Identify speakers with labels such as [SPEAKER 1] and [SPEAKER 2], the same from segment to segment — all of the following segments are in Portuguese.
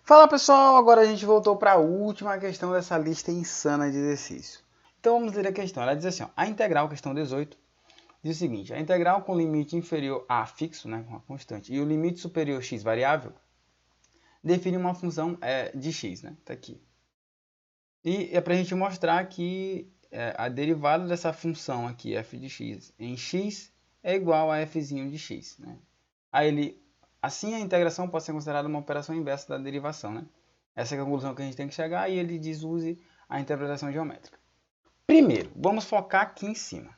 [SPEAKER 1] Fala pessoal, agora a gente voltou para a última questão dessa lista insana de exercícios. Então vamos ler a questão. Ela diz assim, ó, a integral, questão 18, diz o seguinte: a integral com limite inferior a fixo, né, uma constante, e o limite superior x variável, define uma função de x, né, tá aqui. E é para a gente mostrar que a derivada dessa função aqui, f de x, em x é igual a fzinho de x, né. Assim a integração pode ser considerada uma operação inversa da derivação, né? Essa é a conclusão que a gente tem que chegar e ele diz use a interpretação geométrica. Primeiro, vamos focar aqui em cima.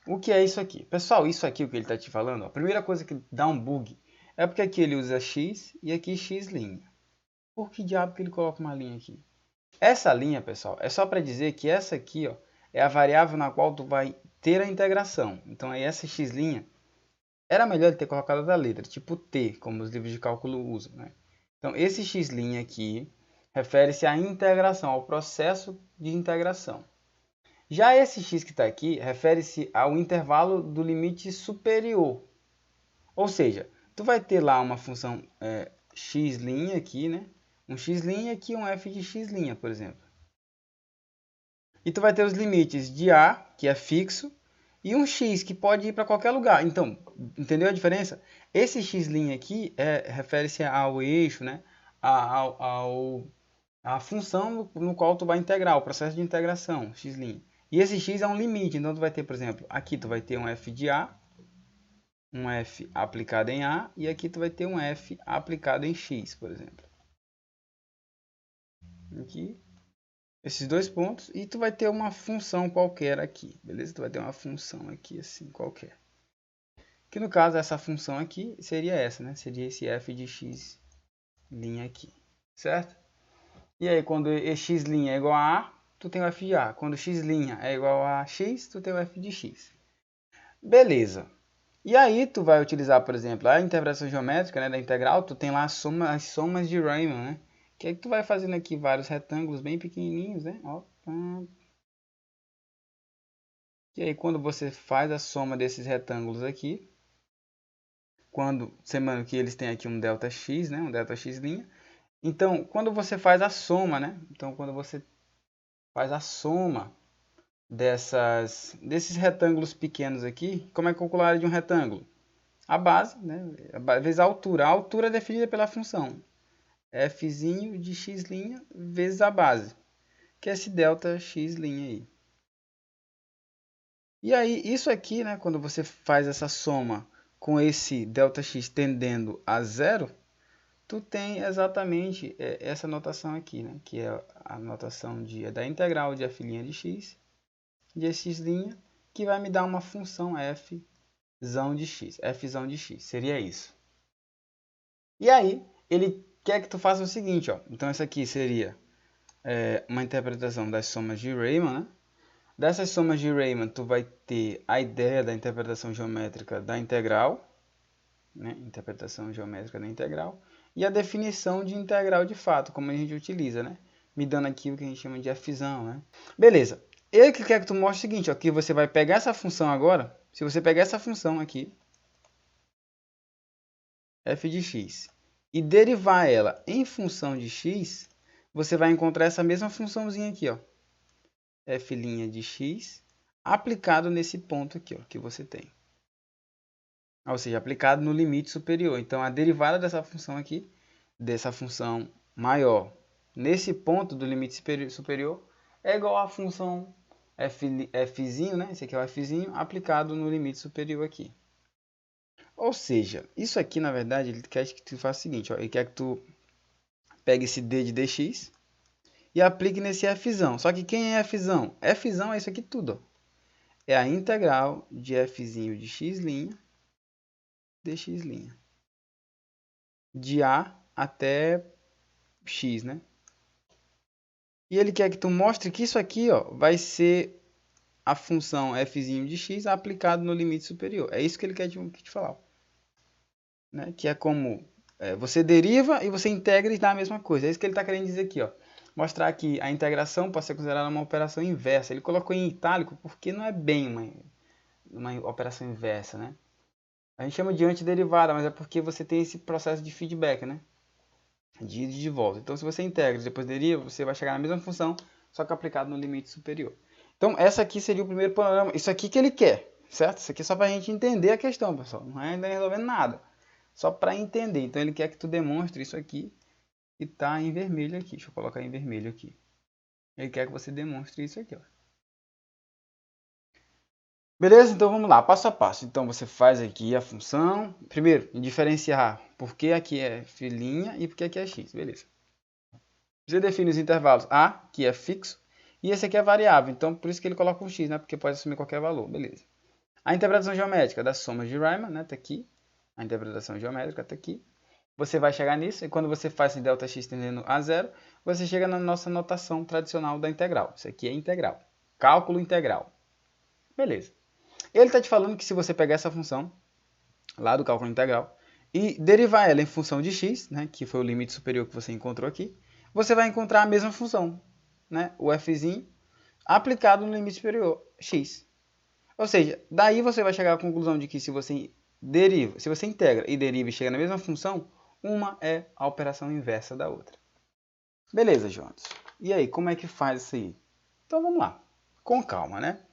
[SPEAKER 1] O que é isso aqui? Pessoal, isso aqui, o que ele está te falando, a primeira coisa que dá um bug é porque aqui ele usa x e aqui x'. Por que diabo que ele coloca uma linha aqui? Essa linha, pessoal, é só para dizer que essa aqui ó, é a variável na qual tu vai ter a integração. Então aí essa x' era melhor ele ter colocado outra letra, tipo T, como os livros de cálculo usam, né? Então, esse x' aqui refere-se à integração, ao processo de integração. Já esse x que está aqui refere-se ao intervalo do limite superior. Ou seja, tu vai ter lá uma função x' aqui, né? Um x' aqui, um f de x', por exemplo. E tu vai ter os limites de a, que é fixo, e um x que pode ir para qualquer lugar. Então, entendeu a diferença? Esse x' aqui refere-se ao eixo, né? A função no qual tu vai integrar, o processo de integração, x'. E esse x é um limite, então tu vai ter, por exemplo, aqui tu vai ter um f de a, um f aplicado em a, e aqui tu vai ter um f aplicado em x, por exemplo. Aqui, esses dois pontos, e tu vai ter uma função qualquer aqui, beleza? Tu vai ter uma função aqui assim, qualquer. Que no caso, essa função aqui seria essa, né? Seria esse f de x' aqui, certo? E aí, quando x' é igual a a, tu tem o f de a. Quando x' é igual a x, tu tem o f de x. Beleza. E aí, tu vai utilizar, por exemplo, a interpretação geométrica, né, da integral, tu tem lá as somas de Riemann, né? Que aí tu vai fazendo aqui vários retângulos bem pequenininhos, né? Ó. E aí, quando você faz a soma desses retângulos aqui, semana que eles têm aqui um ΔX, né? Um ΔX'. Então, quando você faz a soma, né? Então, quando você faz a soma desses retângulos pequenos aqui, como é calcular a área de um retângulo? A base, né? Vezes a altura. A altura é definida pela função fzinho de x' vezes a base, que é esse ΔX' aí. E aí, isso aqui, né? Quando você faz essa soma com esse ΔX tendendo a zero, tu tem exatamente essa notação aqui, né? Que é a notação da integral de f' de x, de x', que vai me dar uma função fzão de x. Fzão de x, seria isso. E aí, ele quer que tu faça o seguinte, ó. Então, essa aqui seria uma interpretação das somas de Riemann, né? Dessas somas de Riemann, tu vai ter a ideia da interpretação geométrica da integral, né? Interpretação geométrica da integral, e a definição de integral de fato, como a gente utiliza, né? Me dando aqui o que a gente chama de fzão, né? Beleza. Ele que quer que tu mostre o seguinte, ó, que você vai pegar essa função agora, se você pegar essa função aqui, f de x, e derivar ela em função de x, você vai encontrar essa mesma funçãozinha aqui, ó, f' de x, aplicado nesse ponto aqui, ó, que você tem. Ou seja, aplicado no limite superior. Então, a derivada dessa função aqui, dessa função maior, nesse ponto do limite superior, é igual à função fzinho, né? Esse aqui é o fzinho, aplicado no limite superior aqui. Ou seja, isso aqui, na verdade, ele quer que tu faça o seguinte, ó, ele quer que tu pegue esse d de dx e aplique nesse fzão. Só que quem é fzão? Fzão é isso aqui tudo, ó. É a integral de fzinho de x' dx'. De A até X, né? E ele quer que tu mostre que isso aqui, ó, vai ser a função fzinho de x aplicado no limite superior. É isso que ele quer te falar. Né? Que é como você deriva e você integra e dá a mesma coisa. É isso que ele está querendo dizer aqui, ó. Mostrar que a integração pode ser considerada uma operação inversa. Ele colocou em itálico porque não é bem uma operação inversa, né? A gente chama de antiderivada, mas é porque você tem esse processo de feedback, né? de ida e de volta. Então, se você integra e depois deriva, você vai chegar na mesma função, só que aplicado no limite superior. Então, essa aqui seria o primeiro panorama. Isso aqui que ele quer, certo? Isso aqui é só para a gente entender a questão, pessoal. Não é ainda resolvendo nada. Só para entender. Então, ele quer que tu demonstre isso aqui que está em vermelho aqui. Deixa eu colocar em vermelho aqui. Ele quer que você demonstre isso aqui, ó. Beleza? Então vamos lá, passo a passo. Então você faz aqui a função. Primeiro, diferenciar por que aqui é φ' e por que aqui é x. Beleza. Você define os intervalos A, que é fixo, e esse aqui é variável. Então por isso que ele coloca um x, né? Porque pode assumir qualquer valor. Beleza. A interpretação geométrica das somas de Riemann, né? Tá aqui. A interpretação geométrica tá aqui. Você vai chegar nisso, e quando você faz esse ΔX tendendo a zero, você chega na nossa notação tradicional da integral. Isso aqui é integral. Cálculo integral. Beleza. Ele está te falando que se você pegar essa função lá do cálculo integral e derivar ela em função de x, né, que foi o limite superior que você encontrou aqui, você vai encontrar a mesma função, né, o f'zinho, aplicado no limite superior, x. Ou seja, daí você vai chegar à conclusão de que se você integra e deriva e chega na mesma função, uma é a operação inversa da outra. Beleza, Jonas. E aí, como é que faz isso aí? Então vamos lá, com calma, né?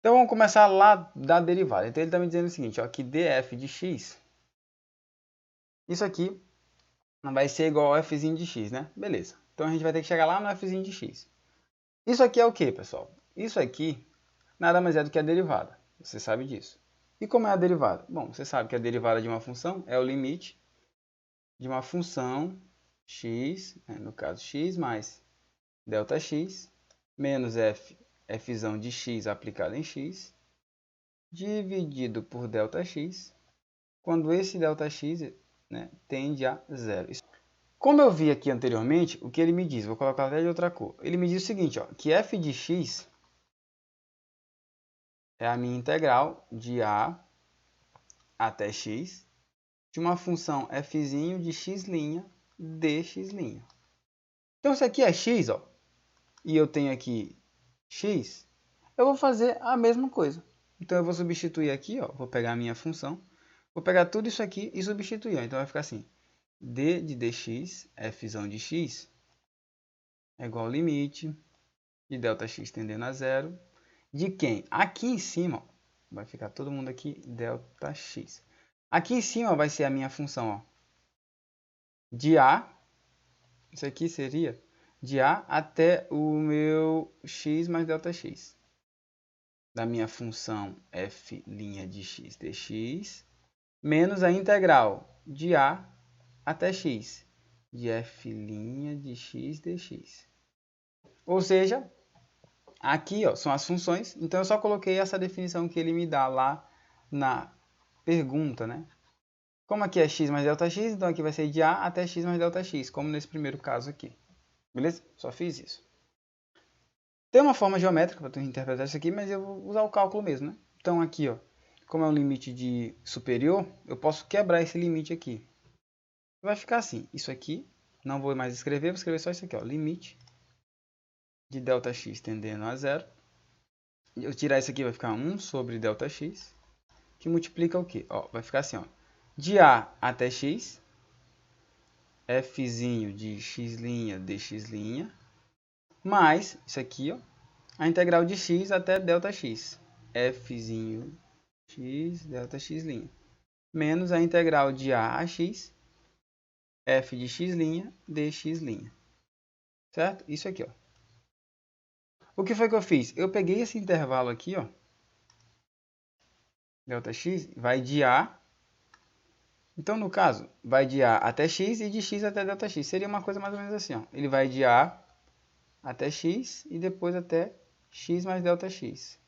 [SPEAKER 1] Então vamos começar lá da derivada. Então ele está me dizendo o seguinte, ó, que df de x, isso aqui vai ser igual ao f'zinho de x, né? Beleza. Então a gente vai ter que chegar lá no f'zinho de x. Isso aqui é o que, pessoal? Isso aqui nada mais é do que a derivada. Você sabe disso. E como é a derivada? Bom, você sabe que a derivada de uma função é o limite de uma função x, né, no caso x mais ΔX, menos f'zão de x aplicado em x, dividido por ΔX, quando esse ΔX, né, tende a zero. Como eu vi aqui anteriormente, o que ele me diz, vou colocar até de outra cor, ele me diz o seguinte, ó, que f de x é a minha integral de a até x de uma função f'zinho de x' dx'. Então, se aqui é x, ó, e eu tenho aqui x, eu vou fazer a mesma coisa. Então, eu vou substituir aqui, ó, vou pegar a minha função, vou pegar tudo isso aqui e substituir. Ó. Então, vai ficar assim, d de dx, f'zão de x, é igual ao limite de ΔX tendendo a zero, de quem? Aqui em cima, ó, vai ficar todo mundo aqui, ΔX. Aqui em cima vai ser a minha função, ó, de A, isso aqui seria de A até o meu x mais ΔX. Da minha função f' de x dx, menos a integral de A até x, de f' de x dx. Ou seja, aqui ó, são as funções, então eu só coloquei essa definição que ele me dá lá na pergunta, né? Como aqui é x mais ΔX, então aqui vai ser de A até x mais ΔX, como nesse primeiro caso aqui. Beleza? Só fiz isso. Tem uma forma geométrica para tu interpretar isso aqui, mas eu vou usar o cálculo mesmo, né? Então aqui, ó, como é um limite de superior, eu posso quebrar esse limite aqui. Vai ficar assim, isso aqui, não vou mais escrever, vou escrever só isso aqui, ó, limite de ΔX tendendo a zero. Eu tirar isso aqui vai ficar 1 sobre ΔX, que multiplica o quê? Ó, vai ficar assim, ó, de A até x, f'zinho de x' dx', mais isso aqui, ó, a integral de x até ΔX, f'zinho x ΔX', menos a integral de A a x, f de x' dx'. Certo? Isso aqui, ó. O que foi que eu fiz? Eu peguei esse intervalo aqui, ó, ΔX, vai de A. Então, no caso, vai de A até x e de x até ΔX. Seria uma coisa mais ou menos assim, ó. Ele vai de A até x e depois até x mais ΔX.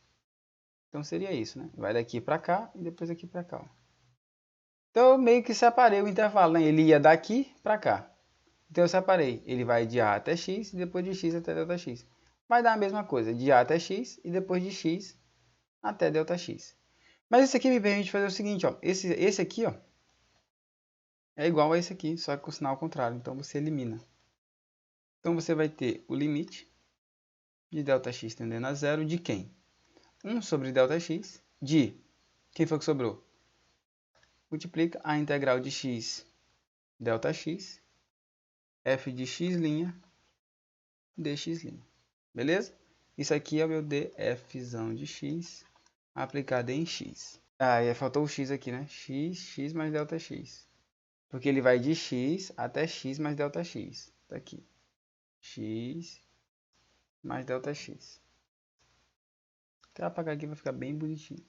[SPEAKER 1] Então, seria isso, né? Vai daqui para cá e depois aqui para cá, ó. Então, eu meio que separei o intervalo, né? Ele ia daqui para cá. Então, eu separei. Ele vai de A até x e depois de x até ΔX. Vai dar a mesma coisa, de A até x e depois de x até ΔX. Mas isso aqui me permite fazer o seguinte, ó. Esse aqui, ó, é igual a esse aqui, só que com o sinal ao contrário. Então, você elimina. Então, você vai ter o limite de ΔX tendendo a zero de quem? 1 sobre ΔX de... Quem foi que sobrou? Multiplica a integral de x ΔX f de x' dx'. Beleza? Isso aqui é o meu dfzão de x aplicado em x. Ah, e faltou o x aqui, né? x mais ΔX. Porque ele vai de x até x mais ΔX. Tá aqui. X mais ΔX. Até apagar aqui vai ficar bem bonitinho.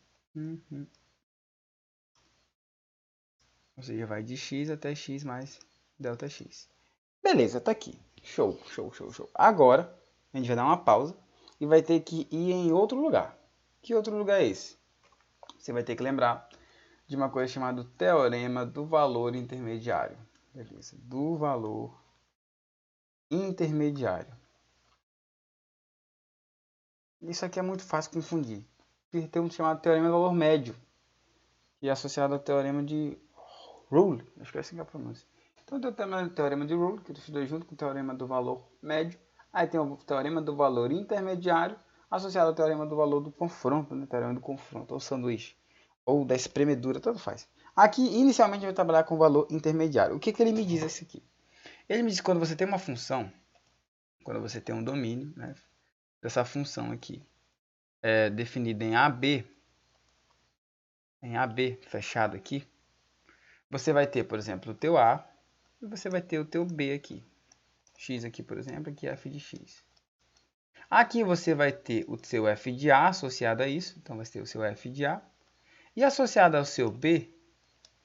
[SPEAKER 1] Ou seja, vai de x até x mais ΔX. Beleza, tá aqui. Show, show, show, show. Agora, a gente vai dar uma pausa e vai ter que ir em outro lugar. Que outro lugar é esse? Você vai ter que lembrar de uma coisa chamada teorema do valor intermediário. Beleza, do valor intermediário. Isso aqui é muito fácil de confundir. Tem um chamado teorema do valor médio, que é associado ao teorema de Rule. Acho que é assim que é a pronúncia. Então tem o teorema de Rule, que eu estudei junto com o teorema do valor médio. Aí tem o teorema do valor intermediário, associado ao teorema do valor do confronto, né? Teorema do confronto, ou sanduíche, ou da espremedura, tanto faz. Aqui, inicialmente, eu vou trabalhar com o valor intermediário. O que ele me diz esse aqui? Ele me diz que quando você tem uma função, quando você tem um domínio, né, dessa função aqui, definida em AB, fechado aqui, você vai ter, por exemplo, o teu A, e você vai ter o teu B aqui. X aqui, por exemplo, aqui é f de x. Aqui você vai ter o seu f de A associado a isso, então vai ter o seu f de A. E associado ao seu B,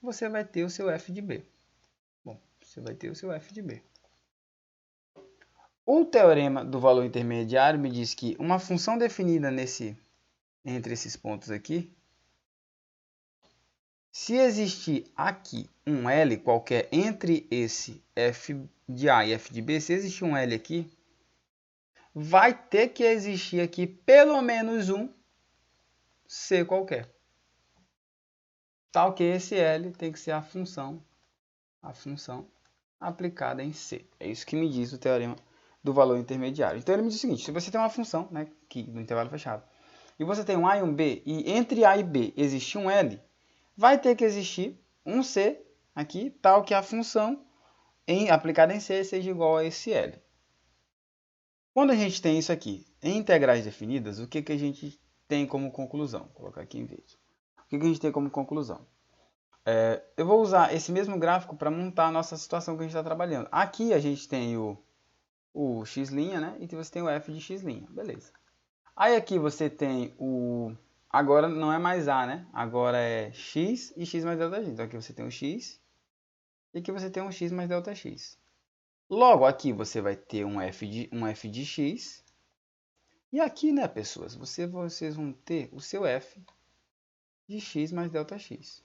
[SPEAKER 1] você vai ter o seu f de B. Bom, você vai ter o seu f de B. O teorema do valor intermediário me diz que uma função definida entre esses pontos aqui, se existir aqui um L qualquer entre esse f de A e f de B, se existir um L aqui, vai ter que existir aqui pelo menos um C qualquer. Tal que esse L tem que ser a função aplicada em C. É isso que me diz o teorema do valor intermediário. Então ele me diz o seguinte: se você tem uma função, né, aqui no intervalo fechado, e você tem um A e um B, e entre A e B existe um L, vai ter que existir um C aqui, tal que a função aplicada em C seja igual a esse L. Quando a gente tem isso aqui em integrais definidas, o que a gente tem como conclusão? Vou colocar aqui em verde. O que a gente tem como conclusão? Eu vou usar esse mesmo gráfico para montar a nossa situação que a gente está trabalhando. Aqui a gente tem o x', né? E você tem o f de x'. Beleza. Aí aqui você tem o... Agora não é mais A, né? Agora é x e x mais ΔX. Então aqui você tem o x e aqui você tem um x mais ΔX. Logo, aqui você vai ter um f de x. E aqui, né, pessoas, vocês vão ter o seu f de x mais ΔX.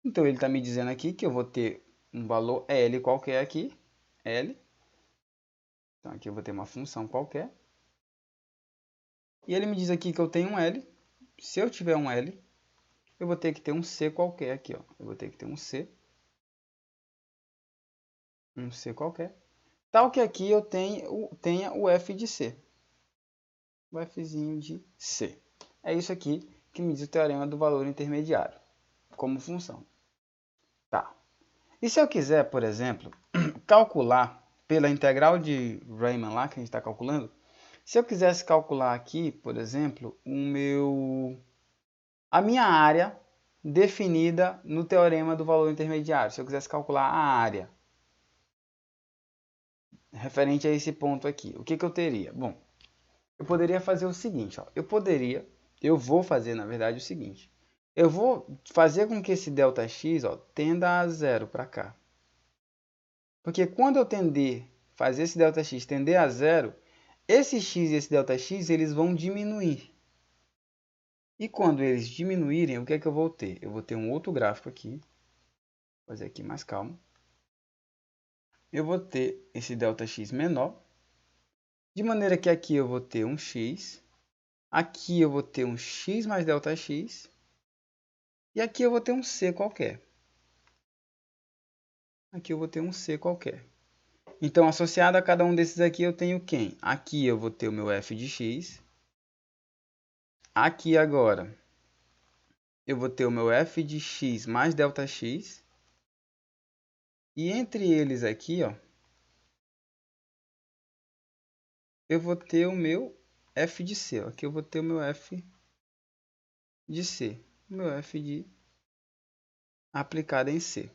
[SPEAKER 1] Então, ele está me dizendo aqui que eu vou ter um valor L qualquer aqui. L. Então, aqui eu vou ter uma função qualquer. E ele me diz aqui que eu tenho um L. Se eu tiver um L, eu vou ter que ter um C qualquer aqui, ó. Eu vou ter que ter um C. Um C qualquer. Tal que aqui eu tenha o F de C. O Fzinho de C. É isso aqui que me diz o teorema do valor intermediário como função. Tá. E se eu quiser, por exemplo, calcular pela integral de Riemann lá que a gente está calculando, se eu quisesse calcular aqui, por exemplo, a minha área definida no teorema do valor intermediário, se eu quisesse calcular a área referente a esse ponto aqui, o que eu teria? Bom, eu poderia fazer o seguinte, ó, eu vou fazer, na verdade, o seguinte. Eu vou fazer com que esse ΔX, ó, tenda a zero para cá. Porque quando eu fazer esse ΔX tender a zero, esse x e esse ΔX, eles vão diminuir. E quando eles diminuírem, o que é que eu vou ter? Eu vou ter um outro gráfico aqui. Vou fazer aqui mais calmo. Eu vou ter esse ΔX menor. De maneira que aqui eu vou ter um x. Aqui eu vou ter um x mais ΔX. E aqui eu vou ter um C qualquer. Aqui eu vou ter um C qualquer. Então, associado a cada um desses aqui, eu tenho quem? Aqui eu vou ter o meu f de x. Aqui agora, eu vou ter o meu f de x mais ΔX. E entre eles aqui, ó, eu vou ter o meu f de c. Aqui eu vou ter o meu f de c. O meu f de aplicado em c.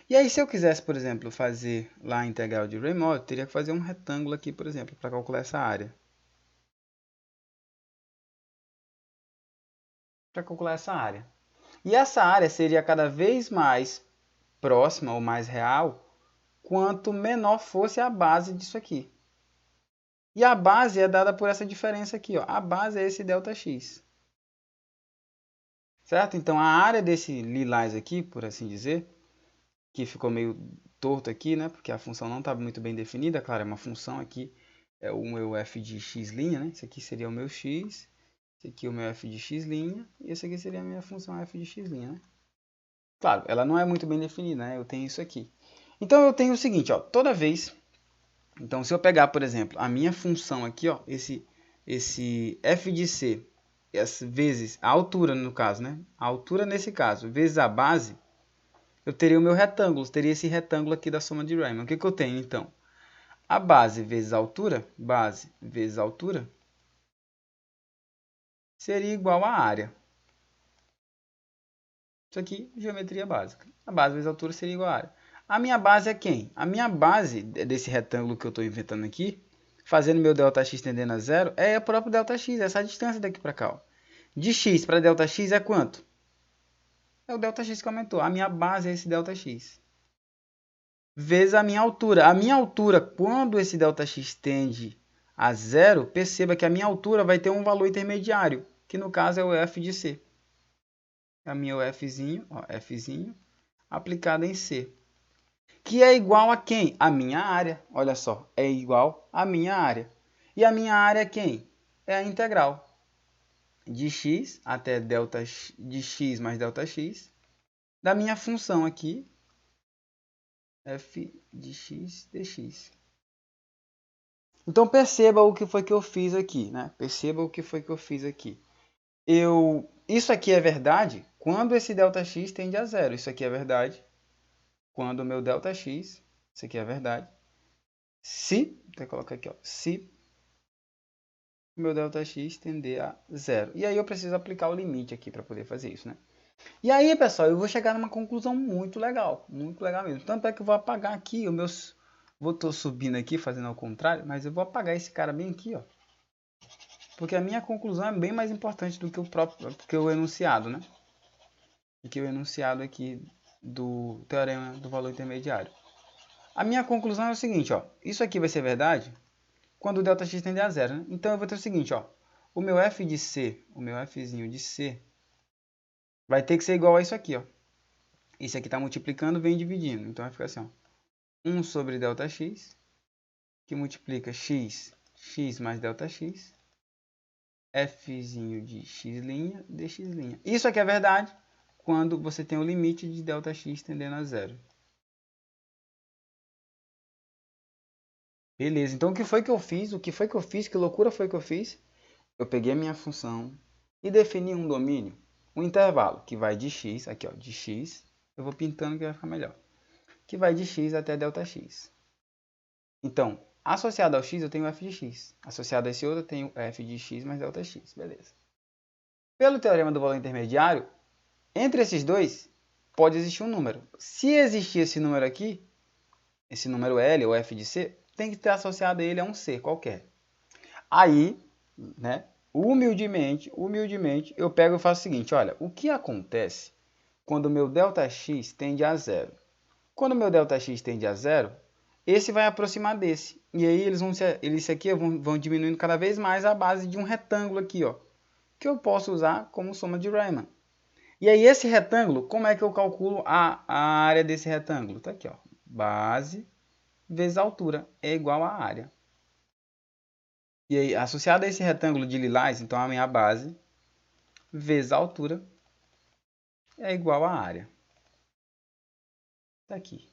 [SPEAKER 1] E aí, se eu quisesse, por exemplo, fazer lá a integral de Riemann, eu teria que fazer um retângulo aqui, por exemplo, para calcular essa área. E essa área seria cada vez mais próxima ou mais real quanto menor fosse a base disso aqui. E a base é dada por essa diferença aqui, ó. A base é esse ΔX. Certo? Então, a área desse lilás aqui, por assim dizer, que ficou meio torto aqui, né? Porque a função não estava muito bem definida. Claro, é uma função aqui, é o meu f de x', né? Esse aqui seria o meu x, esse aqui é o meu f de x', e esse aqui seria a minha função f de x', né? Claro, ela não é muito bem definida, né? Eu tenho isso aqui. Então, eu tenho o seguinte, ó. Toda vez... Então, se eu pegar, por exemplo, a minha função aqui, ó, esse f de c, vezes a altura, no caso, né? A altura, nesse caso, vezes a base, eu teria o meu retângulo, teria esse retângulo aqui da soma de Riemann. O que eu tenho, então? A base vezes a altura, seria igual à área. Isso aqui, geometria básica. A base vezes a altura seria igual à área. A minha base é quem? A minha base desse retângulo que eu estou inventando aqui, fazendo meu ΔX tendendo a zero, é o próprio ΔX, essa distância daqui para cá. Ó. De x para ΔX é quanto? É o ΔX que aumentou. A minha base é esse ΔX. Vezes a minha altura. A minha altura, quando esse ΔX tende a zero, perceba que a minha altura vai ter um valor intermediário, que no caso é o f de c. A minha é o fzinho, ó, fzinho, aplicado em c. Que é igual a quem? A minha área. Olha só, é igual a minha área. E a minha área é quem? É a integral de x até delta de x mais ΔX da minha função aqui, f de x dx. Então perceba o que foi que eu fiz aqui, né? Perceba o que foi que eu fiz aqui. Isso aqui é verdade quando esse ΔX tende a zero. Isso aqui é verdade quando o meu ΔX, isso aqui é verdade, se, vou colocar aqui, ó, se o meu ΔX tender a zero. E aí eu preciso aplicar o limite aqui para poder fazer isso, né? E aí, pessoal, eu vou chegar numa conclusão muito legal mesmo. Tanto é que eu vou apagar aqui o meus... Tô subindo aqui, fazendo ao contrário, mas eu vou apagar esse cara bem aqui, ó. Porque a minha conclusão é bem mais importante do que o enunciado, né? Do que o enunciado aqui do teorema do valor intermediário. A minha conclusão é o seguinte, ó. Isso aqui vai ser verdade quando o ΔX tende a zero, né? Então eu vou ter o seguinte, ó. O meu f de c, o meu fzinho de c, vai ter que ser igual a isso aqui, ó. Isso aqui está multiplicando, vem dividindo. Então vai ficar assim, ó. 1 sobre ΔX, que multiplica x mais ΔX, fzinho de x' dx'. Isso aqui é verdade quando você tem o limite de ΔX tendendo a zero. Beleza, então o que foi que eu fiz? Que loucura foi que eu fiz? Eu peguei a minha função e defini um domínio, um intervalo, que vai de x, aqui ó, de x, eu vou pintando que vai ficar melhor, que vai de x até ΔX. Então, associado ao x eu tenho f de x, associado a esse outro eu tenho f de x mais ΔX, beleza. Pelo teorema do valor intermediário, entre esses dois pode existir um número. Se existir esse número aqui, esse número L ou f de c, tem que estar associado a ele a um c qualquer. Aí, né, humildemente, eu pego e faço o seguinte, olha, o que acontece quando o meu ΔX tende a zero? Quando o meu ΔX tende a zero, esse vai aproximar desse. E aí eles aqui vão diminuindo cada vez mais a base de um retângulo aqui, ó, que eu posso usar como soma de Riemann. E aí esse retângulo, como é que eu calculo a área desse retângulo? Tá aqui, ó, base vezes a altura é igual à área. E aí, associado a esse retângulo de lilás, então a minha base vezes a altura é igual à área. Está aqui.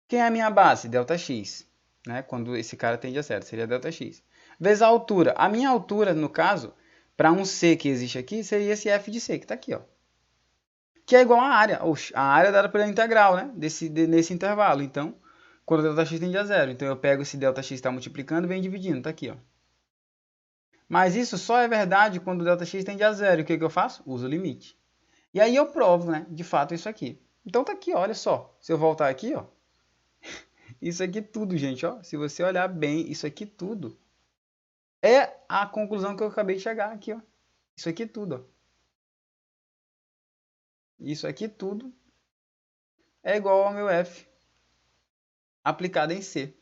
[SPEAKER 1] Quem é a minha base? ΔX. Né? Quando esse cara tende a zero, seria ΔX. Vezes a altura. A minha altura, no caso, para um C que existe aqui, seria esse f de c, que está aqui. Ó. Que é igual à área. Oxe, a área é dada pela integral, né? Nesse intervalo. Então, quando o ΔX tende a zero. Então eu pego esse ΔX que está multiplicando e venho dividindo, tá aqui, ó. Mas isso só é verdade quando o ΔX tende a zero. E o que eu faço? Uso o limite. E aí eu provo, né, de fato isso aqui. Então tá aqui, ó, olha só. Se eu voltar aqui, ó, isso aqui tudo, gente, ó, se você olhar bem, isso aqui tudo é a conclusão que eu acabei de chegar aqui, ó. Isso aqui tudo, ó. Isso aqui tudo é igual ao meu f aplicado em C.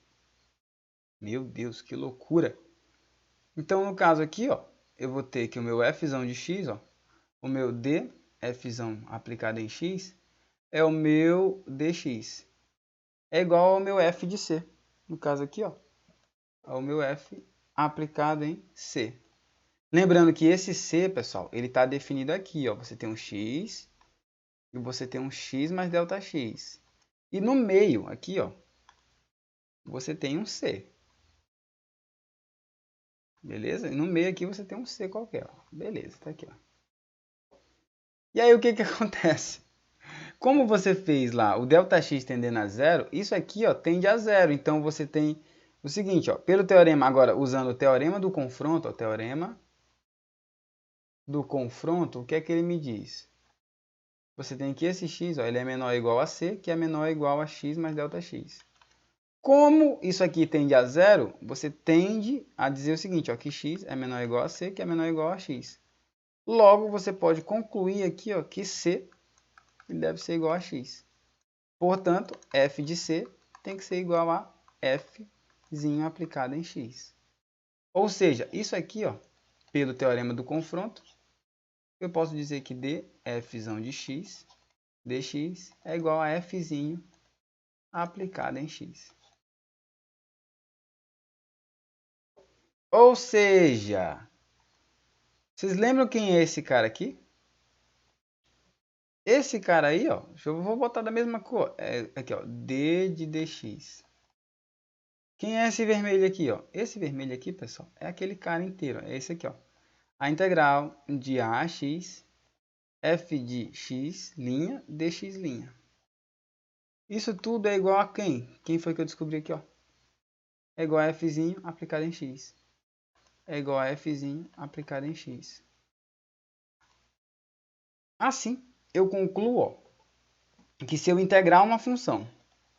[SPEAKER 1] Meu Deus, que loucura! Então, no caso aqui, ó, eu vou ter que o meu f de x, ó, o meu d, f aplicado em x, é o meu dx. É igual ao meu f de C. No caso aqui, ó, ao meu f aplicado em C. Lembrando que esse C, pessoal, ele está definido aqui, ó. Você tem um x e você tem um x mais ΔX. E no meio, aqui, ó, você tem um C. Beleza? E no meio aqui você tem um C qualquer, ó. Beleza, tá aqui, ó. E aí o que que acontece? Como você fez lá o ΔX tendendo a zero, isso aqui, ó, tende a zero. Então você tem o seguinte, ó, pelo teorema, agora usando o teorema do confronto, ó, teorema do confronto, o que é que ele me diz? Você tem que esse x, ó, ele é menor ou igual a c, que é menor ou igual a x mais ΔX. Como isso aqui tende a zero, você tende a dizer o seguinte, ó, que x é menor ou igual a c, que é menor ou igual a x. Logo, você pode concluir aqui, ó, que c deve ser igual a x. Portanto, f de c tem que ser igual a f aplicado em x. Ou seja, isso aqui, ó, pelo teorema do confronto, eu posso dizer que df de x, dx, é igual a f aplicado em x. Ou seja, vocês lembram quem é esse cara aqui? Esse cara aí, ó, eu vou botar da mesma cor, aqui, ó, d de dx. Quem é esse vermelho aqui, ó? Esse vermelho aqui, pessoal, é aquele cara inteiro, é esse aqui, ó. A integral de a a x, f de x', dx'. Isso tudo é igual a quem? Quem foi que eu descobri aqui, ó? É igual a f aplicado em x. É igual a f aplicado em x. Assim, eu concluo, ó, que se eu integrar uma função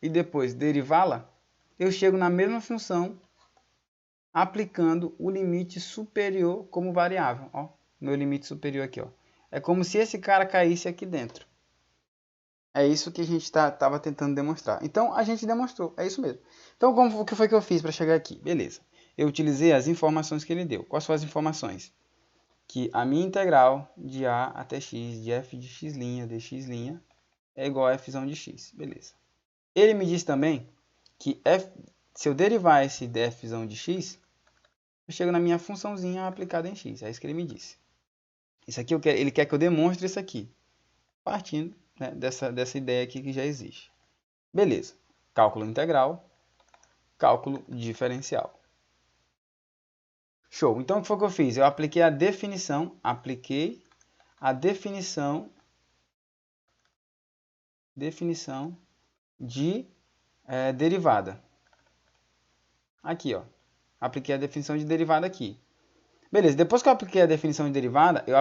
[SPEAKER 1] e depois derivá-la, eu chego na mesma função aplicando o limite superior como variável. Ó, meu limite superior aqui, ó. É como se esse cara caísse aqui dentro. É isso que a gente estava tentando demonstrar. Então, a gente demonstrou. É isso mesmo. Então, o que foi que eu fiz para chegar aqui? Beleza. Eu utilizei as informações que ele deu. Quais foram as informações? Que a minha integral de a até x, de f de x', dx' é igual a f de x. Beleza. Ele me diz também que se eu derivar esse f de x, eu chego na minha funçãozinha aplicada em x. É isso que ele me disse. Isso aqui ele quer que eu demonstre isso aqui. Partindo, né, dessa ideia aqui que já existe. Beleza. Cálculo integral, cálculo diferencial. Show. Então, o que foi que eu fiz? Eu apliquei a definição de derivada. Aqui, ó. Apliquei a definição de derivada aqui. Beleza. Depois que eu apliquei a definição de derivada, eu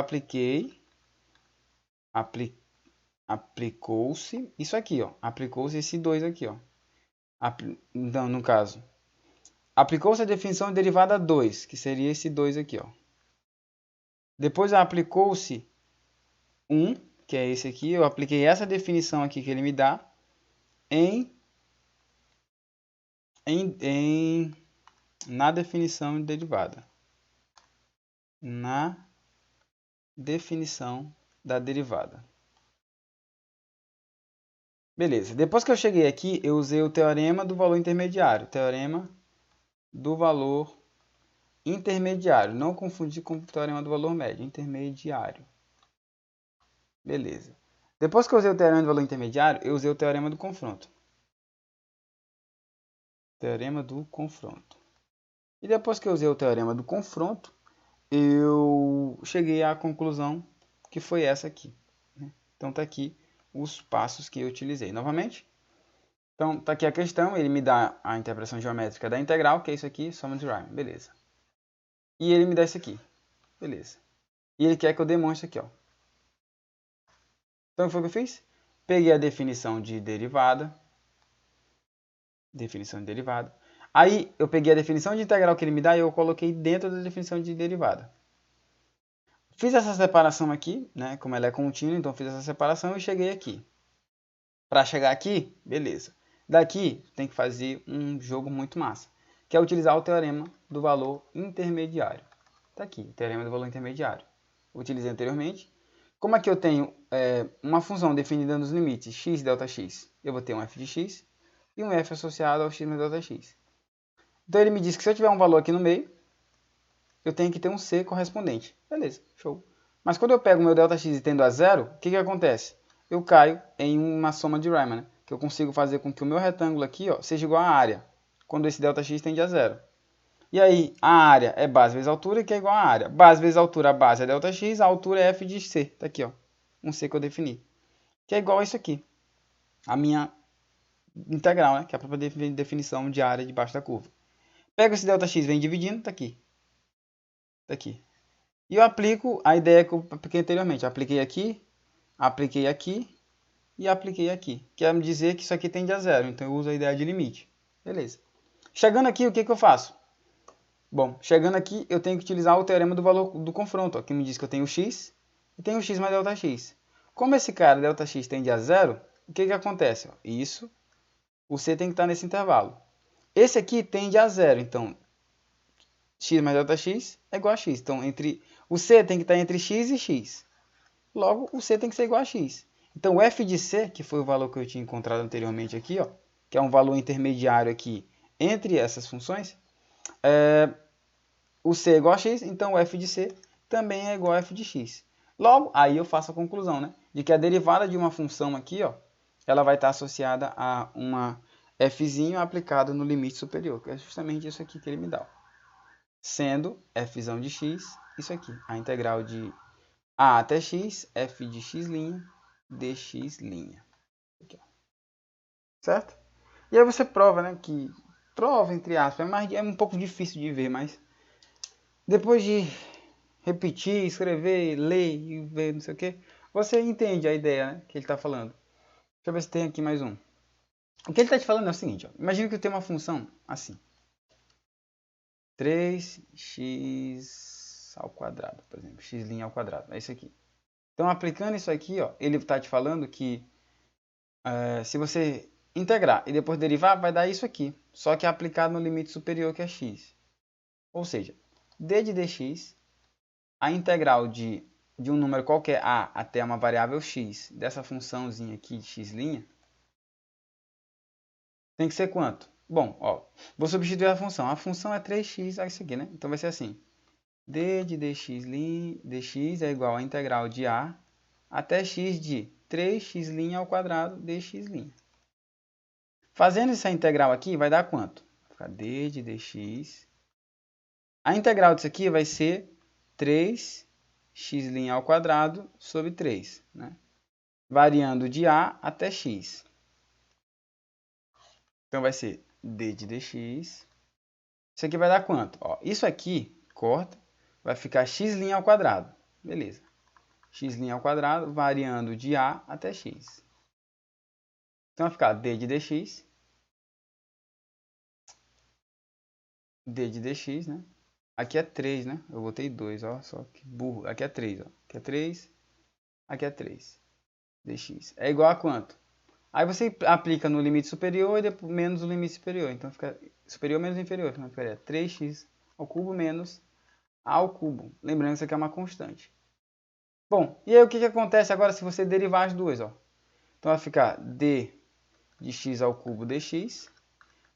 [SPEAKER 1] aplicou-se isso aqui, ó. Aplicou-se esse 2 aqui, ó. Então, no caso, aplicou-se a definição de derivada 2, que seria esse 2 aqui, ó. Depois aplicou-se 1, que é esse aqui. Eu apliquei essa definição aqui que ele me dá na definição de derivada. Na definição da derivada. Beleza. Depois que eu cheguei aqui, eu usei o teorema do valor intermediário. Teorema do valor intermediário. Não confundir com o teorema do valor médio. Intermediário. Beleza. Depois que eu usei o teorema do valor intermediário, eu usei o teorema do confronto. Teorema do confronto. E depois que eu usei o teorema do confronto, eu cheguei à conclusão que foi essa aqui. Então, está aqui os passos que eu utilizei. Novamente, Então, tá aqui a questão, ele me dá a interpretação geométrica da integral, que é isso aqui, soma de Riemann, beleza. E ele me dá isso aqui, beleza. E ele quer que eu demonstre aqui, ó. Então, foi o que eu fiz? Peguei a definição de derivada. Aí, eu peguei a definição de integral que ele me dá e eu coloquei dentro da definição de derivada. Fiz essa separação aqui, né? Como ela é contínua, então fiz essa separação e cheguei aqui. Para chegar aqui, beleza. Daqui, tem que fazer um jogo muito massa, que é utilizar o teorema do valor intermediário. Está aqui, o teorema do valor intermediário. Utilizei anteriormente. Como aqui eu tenho uma função definida nos limites x delta x, eu vou ter um f de x e um f associado ao x mais delta x. Então ele me diz que se eu tiver um valor aqui no meio, eu tenho que ter um c correspondente. Beleza, show. Mas quando eu pego o meu delta x e tendo a zero, o que acontece? Eu caio em uma soma de Riemann, né? Que eu consigo fazer com que o meu retângulo aqui ó, seja igual à área, quando esse delta x tende a zero. E aí, a área é base vezes altura, que é igual a área. Base vezes altura, a base é delta x, a altura é f de c. Tá aqui, ó. Um c que eu defini. Que é igual a isso aqui. A minha integral, né? Que é a própria definição de área debaixo da curva. Pego esse delta x, vem dividindo, tá aqui. Tá aqui. E eu aplico a ideia que eu apliquei anteriormente. Eu apliquei aqui e apliquei aqui. Quer me dizer que isso aqui tende a zero. Então eu uso a ideia de limite. Beleza. Chegando aqui, o que eu faço? Bom, chegando aqui, eu tenho que utilizar o teorema do valor do confronto, ó, que me diz que eu tenho x e tenho x mais delta x. Como esse cara, delta x, tende a zero, o que acontece? Ó, isso, o c tem que estar nesse intervalo. Esse aqui tende a zero, então x mais delta x é igual a x. Então, o c tem que estar entre x e x. Logo, o c tem que ser igual a x. Então, o f de c, que foi o valor que eu tinha encontrado anteriormente aqui, ó, que é um valor intermediário aqui entre essas funções, o c é igual a x, então o f de c também é igual a f de x. Logo, aí eu faço a conclusão, né, de que a derivada de uma função aqui, ó, ela vai estar associada a uma fzinho aplicado no limite superior, que é justamente isso aqui que ele me dá. Sendo fzão de x, isso aqui, a integral de a até x, f de x' dx'. Aqui, certo? E aí você prova, né, que prova entre aspas, é um pouco difícil de ver, mas depois de repetir, escrever, ler e ver não sei o que, você entende a ideia, né, que ele está falando. Deixa eu ver se tem aqui mais um. O que ele está te falando é o seguinte, ó, imagina que eu tenho uma função assim. 3x ao quadrado, por exemplo, x' ao quadrado, é isso aqui. Então, aplicando isso aqui, ó, ele está te falando que se você integrar e depois derivar, vai dar isso aqui, só que é aplicado no limite superior, que é x. Ou seja, d de dx, a integral de um número qualquer a até uma variável x, dessa funçãozinha aqui de x', tem que ser quanto? Bom, ó, vou substituir a função. A função é 3x, é isso aqui, né? Então vai ser assim. d de dx é igual a integral de a até x de 3x' ao quadrado dx'. Fazendo essa integral aqui, vai dar quanto? Vai ficar d de dx. A integral disso aqui vai ser 3x' ao quadrado sobre 3, né? Variando de a até x. Então vai ser d de dx. Isso aqui vai dar quanto? Ó, isso aqui, corta, vai ficar x' ao quadrado. Beleza. X' ao quadrado variando de a até x. Então vai ficar d de dx. D de dx, né? Aqui é 3, né? Eu botei 2, ó. Só que burro. Aqui é 3, ó. Aqui é 3. Aqui é 3. Dx. É igual a quanto? Aí você aplica no limite superior e depois menos o limite superior. Então fica superior menos inferior. Então ficaria 3x ao cubo menos a ao cubo. Lembrando que isso aqui é uma constante. Bom, e aí o que acontece agora se você derivar as duas? Ó? Então vai ficar d de x ao cubo dx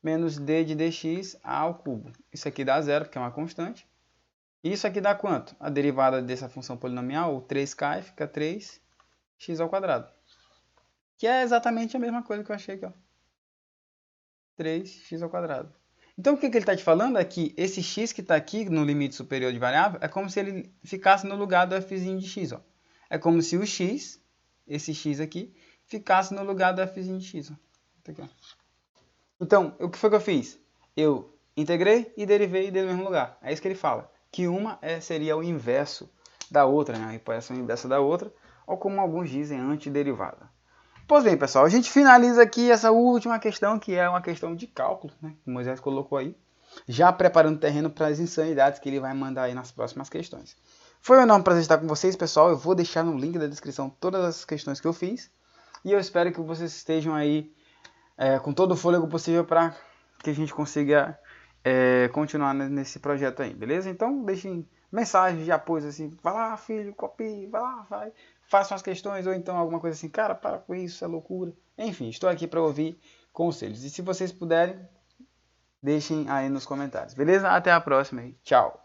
[SPEAKER 1] menos d de dx ao cubo. Isso aqui dá zero, porque é uma constante. E isso aqui dá quanto? A derivada dessa função polinomial, o 3 fica 3x ao quadrado. Que é exatamente a mesma coisa que eu achei aqui, ó. 3x ao quadrado. Então, o que ele está te falando é que esse x que está aqui no limite superior de variável é como se ele ficasse no lugar do fzinho de x. Ó. É como se o x, esse x aqui, ficasse no lugar do fzinho de x. Ó. Tá aqui, ó. Então, o que foi que eu fiz? Eu integrei e derivei do mesmo lugar. É isso que ele fala. Que uma seria o inverso da outra, né? A operação inversa da outra, ou como alguns dizem, antiderivada. Pois bem, pessoal, a gente finaliza aqui essa última questão, que é uma questão de cálculo, né? Que o Moisés colocou aí, já preparando o terreno para as insanidades que ele vai mandar aí nas próximas questões. Foi um enorme prazer estar com vocês, pessoal. Eu vou deixar no link da descrição todas as questões que eu fiz. E eu espero que vocês estejam aí com todo o fôlego possível para que a gente consiga continuar nesse projeto aí, beleza? Então deixem mensagens de apoio assim, vai lá filho, copie, vai lá, vai, façam as questões, ou então alguma coisa assim, cara, para com isso, é loucura. Enfim, estou aqui para ouvir conselhos. E se vocês puderem, deixem aí nos comentários, beleza? Até a próxima aí, tchau!